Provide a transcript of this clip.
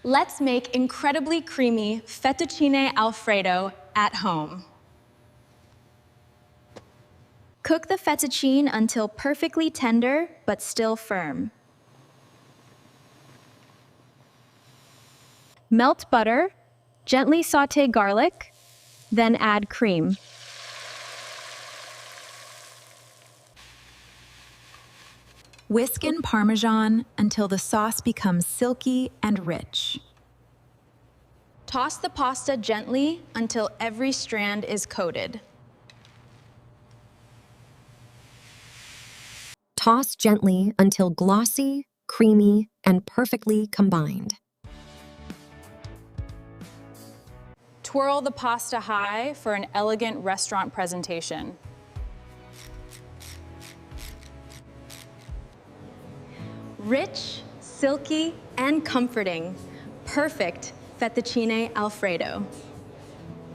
Let's make incredibly creamy fettucine alfredo at home. Cook the fettucine until perfectly tender but still firm. Melt butter, gently sauté garlic, then add cream. Whisk in Parmesan until the sauce becomes silky and rich. Toss the pasta gently until every strand is coated. Toss gently until glossy, creamy, and perfectly combined. Twirl the pasta high for an elegant restaurant presentation. Rich, silky, and comforting. Perfect fettuccine alfredo.